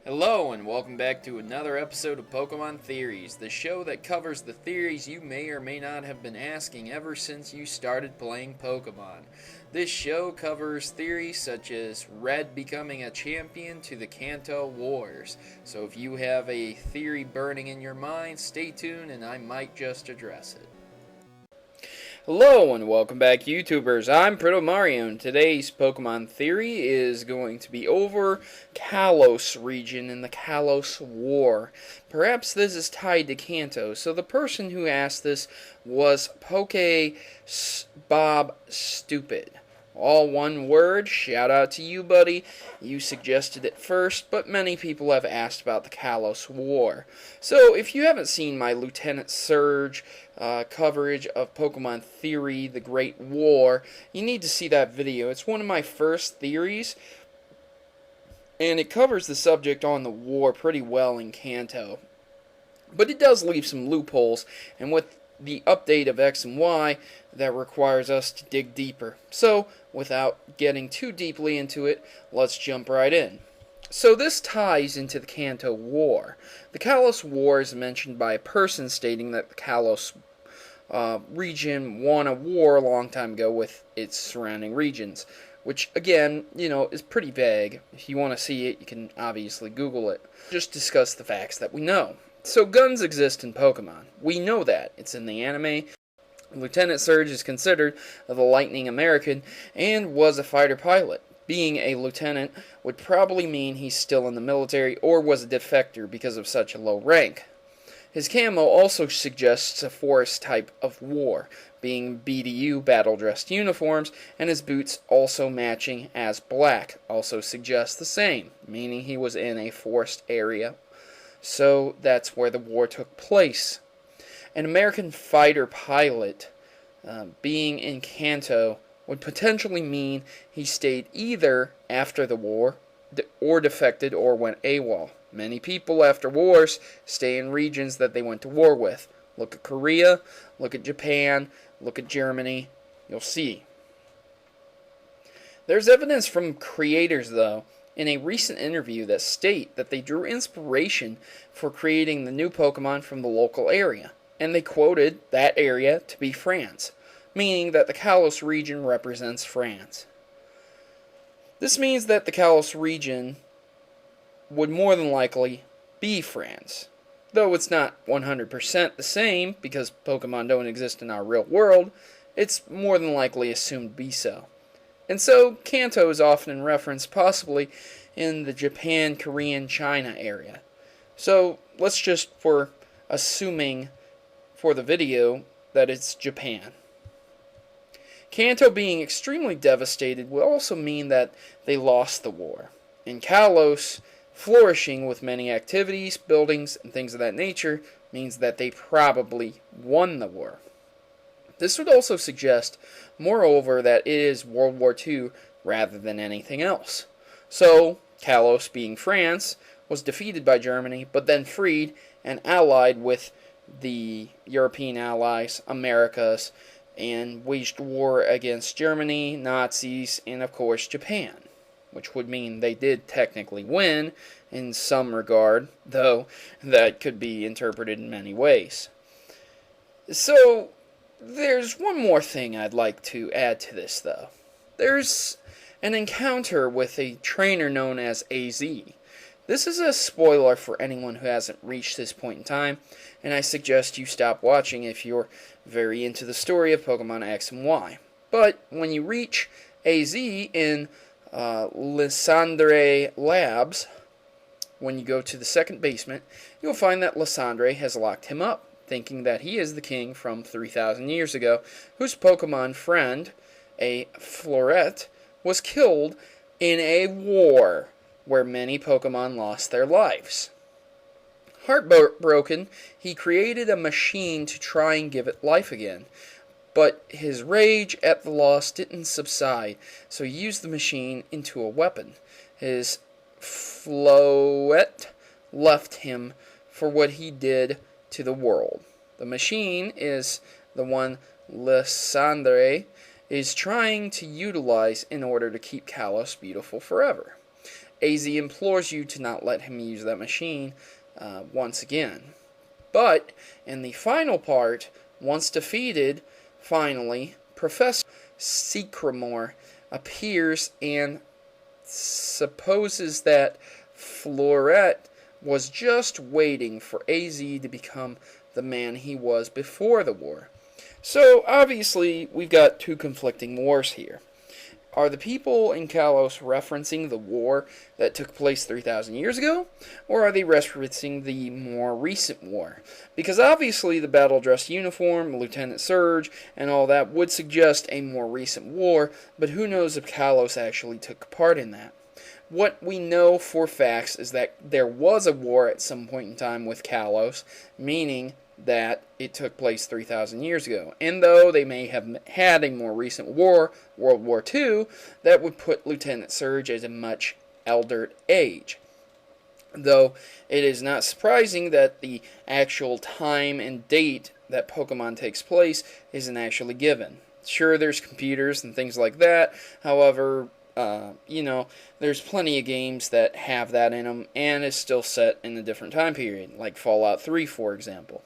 Hello and welcome back to another episode of Pokemon Theories, the show that covers the theories you may or may not have been asking ever since you started playing Pokemon. This show covers theories such as Red becoming a champion to the Kanto Wars. So if you have a theory burning in your mind, stay tuned and I might just address it. Hello and welcome back, YouTubers. I'm Protomario, and today's Pokemon theory is going to be over Kalos region and the Kalos War. Perhaps this is tied to Kanto, so the person who asked this was Bob Stupid. All one word. Shout out to you, buddy. You suggested it first, but many people have asked about the Kalos War. So if you haven't seen my Lieutenant Surge coverage of Pokemon Theory, The Great War, you need to see that video. It's one of my first theories, and it covers the subject on the war pretty well in Kanto. But it does leave some loopholes, and with the update of X and Y, that requires us to dig deeper. So, without getting too deeply into it, let's jump right in. So this ties into the Kanto War. The Kalos War is mentioned by a person stating that the Kalos region won a war a long time ago with its surrounding regions, which, again, is pretty vague. If you want to see it, you can obviously Google it. Just discuss the facts that we know. So guns exist in Pokemon. We know that. It's in the anime. Lieutenant Surge is considered the Lightning American and was a fighter pilot. Being a lieutenant would probably mean he's still in the military or was a defector because of such a low rank. His camo also suggests a forest type of war, being BDU battle-dressed uniforms, and his boots also matching as black also suggests the same, meaning he was in a forest area. So that's where the war took place. An American fighter pilot being in Kanto would potentially mean he stayed either after the war or defected or went AWOL. Many people after wars stay in regions that they went to war with. Look at Korea, look at Japan, look at Germany. You'll see. There's evidence from creators, though, in a recent interview that state that they drew inspiration for creating the new Pokemon from the local area, and they quoted that area to be France, meaning that the Kalos region represents France. This means that the Kalos region would more than likely be France, though it's not 100% the same because Pokemon don't exist in our real world. It's more than likely assumed to be so. And so, Kanto is often referenced possibly in the Japan, Korean, China area. So, let's just, for assuming for the video, that it's Japan. Kanto being extremely devastated would also mean that they lost the war. And Kalos flourishing with many activities, buildings, and things of that nature means that they probably won the war. This would also suggest, moreover, that it is World War II rather than anything else. So, Kalos, being France, was defeated by Germany, but then freed and allied with the European allies, Americas, and waged war against Germany, Nazis, and of course Japan, which would mean they did technically win in some regard, though that could be interpreted in many ways. So, there's one more thing I'd like to add to this, though. There's an encounter with a trainer known as AZ. This is a spoiler for anyone who hasn't reached this point in time, and I suggest you stop watching if you're very into the story of Pokemon X and Y. But when you reach AZ in Lysandre Labs, when you go to the second basement, you'll find that Lysandre has locked him up, thinking that he is the king from 3,000 years ago, whose Pokemon friend, a Floret, was killed in a war where many Pokemon lost their lives. Heartbroken, he created a machine to try and give it life again, but his rage at the loss didn't subside, so he used the machine into a weapon. His Floet left him for what he did to the world. The machine is the one Lysandre is trying to utilize in order to keep Kalos beautiful forever. AZ implores you to not let him use that machine once again. But in the final part, once defeated, finally, Professor Secremore appears and supposes that Floret was just waiting for AZ to become the man he was before the war. So, obviously, we've got two conflicting wars here. Are the people in Kalos referencing the war that took place 3,000 years ago? Or are they referencing the more recent war? Because obviously the battle dress uniform, Lieutenant Surge, and all that would suggest a more recent war, but who knows if Kalos actually took part in that. What we know for facts is that there was a war at some point in time with Kalos, meaning that it took place 3,000 years ago. And though they may have had a more recent war, World War II, that would put Lieutenant Surge at a much elder age. Though it is not surprising that the actual time and date that Pokemon takes place isn't actually given. Sure, there's computers and things like that, however, there's plenty of games that have that in them, and is still set in a different time period, like Fallout 3, for example.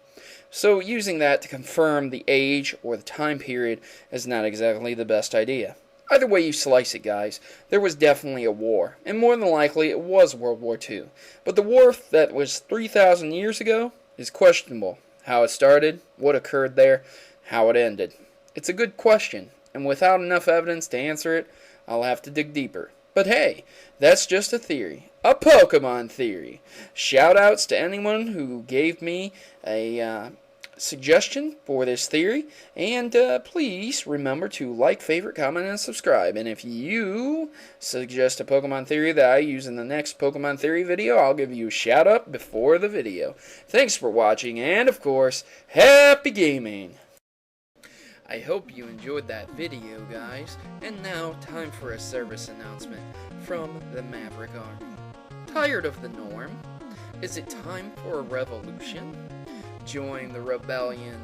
So using that to confirm the age or the time period is not exactly the best idea. Either way you slice it, guys, there was definitely a war, and more than likely it was World War II. But the war that was 3,000 years ago is questionable. How it started, what occurred there, how it ended. It's a good question, and without enough evidence to answer it, I'll have to dig deeper. But hey, that's just a theory. A Pokemon theory. Shoutouts to anyone who gave me a suggestion for this theory. And please remember to like, favorite, comment, and subscribe. And if you suggest a Pokemon theory that I use in the next Pokemon theory video, I'll give you a shout out before the video. Thanks for watching, and of course, happy gaming! I hope you enjoyed that video, guys. And now, time for a service announcement from the Maverick Army. Tired of the norm? Is it time for a revolution? Join the rebellion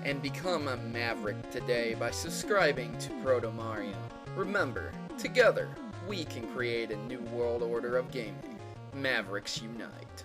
and become a Maverick today by subscribing to Protomario. Remember, together, we can create a new world order of gaming. Mavericks unite.